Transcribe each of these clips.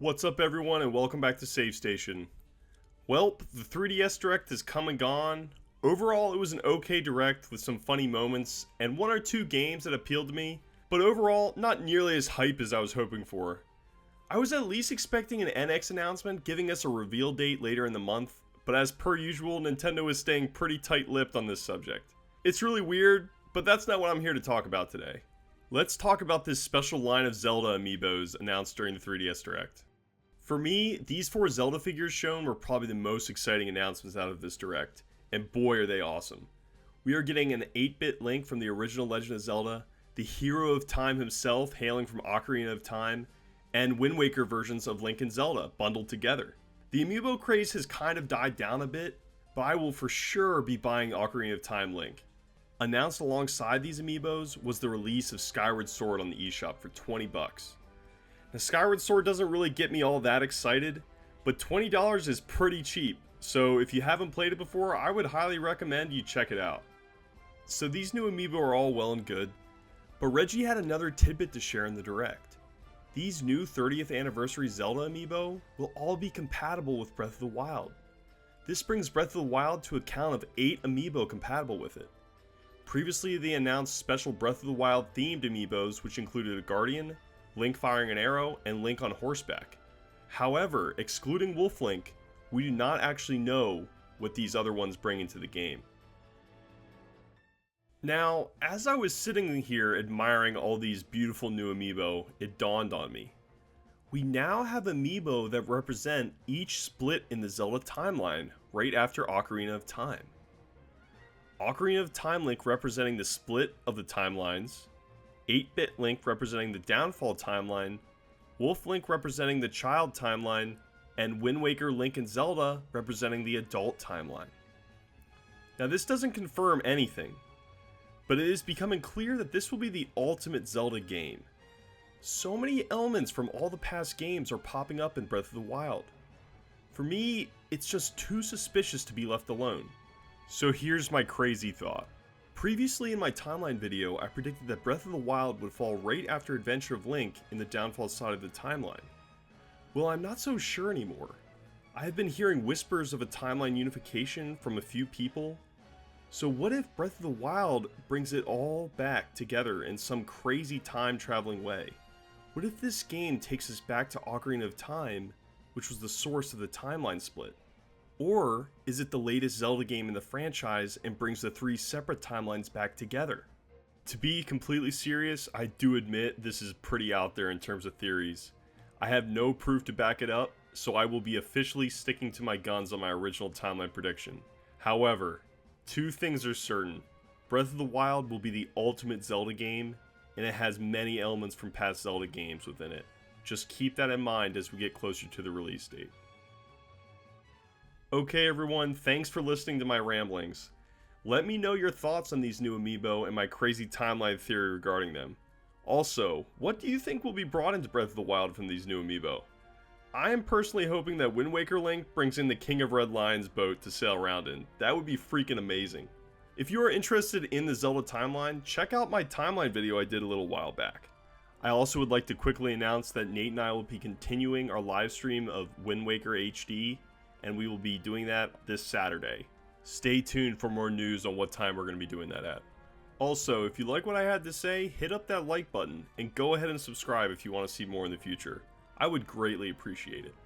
What's up everyone and welcome back to Save Station. Well, the 3DS Direct has come and gone. Overall, it was an okay Direct with some funny moments and one or two games that appealed to me, but overall, not nearly as hype as I was hoping for. I was at least expecting an NX announcement giving us a reveal date later in the month, but as per usual, Nintendo is staying pretty tight-lipped on this subject. It's really weird, but that's not what I'm here to talk about today. Let's talk about this special line of Zelda amiibos announced during the 3DS Direct. For me, these 4 Zelda figures shown were probably the most exciting announcements out of this Direct, and boy are they awesome. We are getting an 8-bit Link from the original Legend of Zelda, the Hero of Time himself hailing from Ocarina of Time, and Wind Waker versions of Link and Zelda bundled together. The amiibo craze has kind of died down a bit, but I will for sure be buying Ocarina of Time Link. Announced alongside these amiibos was the release of Skyward Sword on the eShop for $20. Now, Skyward Sword doesn't really get me all that excited, but $20 is pretty cheap, so if you haven't played it before, I would highly recommend you check it out. So these new amiibo are all well and good, but Reggie had another tidbit to share in the Direct. These new 30th anniversary Zelda amiibo will all be compatible with Breath of the Wild. This brings Breath of the Wild to a count of 8 amiibo compatible with it. Previously, they announced special Breath of the Wild themed amiibos which included a Guardian, Link firing an arrow, and Link on horseback. However, excluding Wolf Link, we do not actually know what these other ones bring into the game. Now, as I was sitting here admiring all these beautiful new amiibo, it dawned on me. We now have amiibo that represent each split in the Zelda timeline right after Ocarina of Time. Ocarina of Time Link representing the split of the timelines, 8-bit Link representing the Downfall timeline, Wolf Link representing the Child timeline, and Wind Waker Link and Zelda representing the Adult timeline. Now this doesn't confirm anything, but it is becoming clear that this will be the ultimate Zelda game. So many elements from all the past games are popping up in Breath of the Wild. For me, it's just too suspicious to be left alone. So here's my crazy thought. Previously in my timeline video, I predicted that Breath of the Wild would fall right after Adventure of Link in the Downfall side of the timeline. Well, I'm not so sure anymore. I have been hearing whispers of a timeline unification from a few people. So what if Breath of the Wild brings it all back together in some crazy time traveling way? What if this game takes us back to Ocarina of Time, which was the source of the timeline split? Or is it the latest Zelda game in the franchise and brings the 3 separate timelines back together? To be completely serious, I do admit this is pretty out there in terms of theories. I have no proof to back it up, so I will be officially sticking to my guns on my original timeline prediction. However, 2 things are certain. Breath of the Wild will be the ultimate Zelda game, and it has many elements from past Zelda games within it. Just keep that in mind as we get closer to the release date. Okay everyone, thanks for listening to my ramblings. Let me know your thoughts on these new amiibo and my crazy timeline theory regarding them. Also, what do you think will be brought into Breath of the Wild from these new amiibo? I am personally hoping that Wind Waker Link brings in the King of Red Lion's boat to sail around in. That would be freaking amazing. If you are interested in the Zelda timeline, check out my timeline video I did a little while back. I also would like to quickly announce that Nate and I will be continuing our live stream of Wind Waker HD, and we will be doing that this Saturday. Stay tuned for more news on what time we're going to be doing that at. Also, if you like what I had to say, hit up that like button, and go ahead and subscribe if you want to see more in the future. I would greatly appreciate it.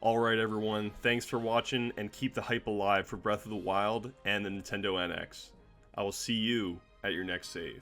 Alright everyone, thanks for watching, and keep the hype alive for Breath of the Wild and the Nintendo NX. I will see you at your next save.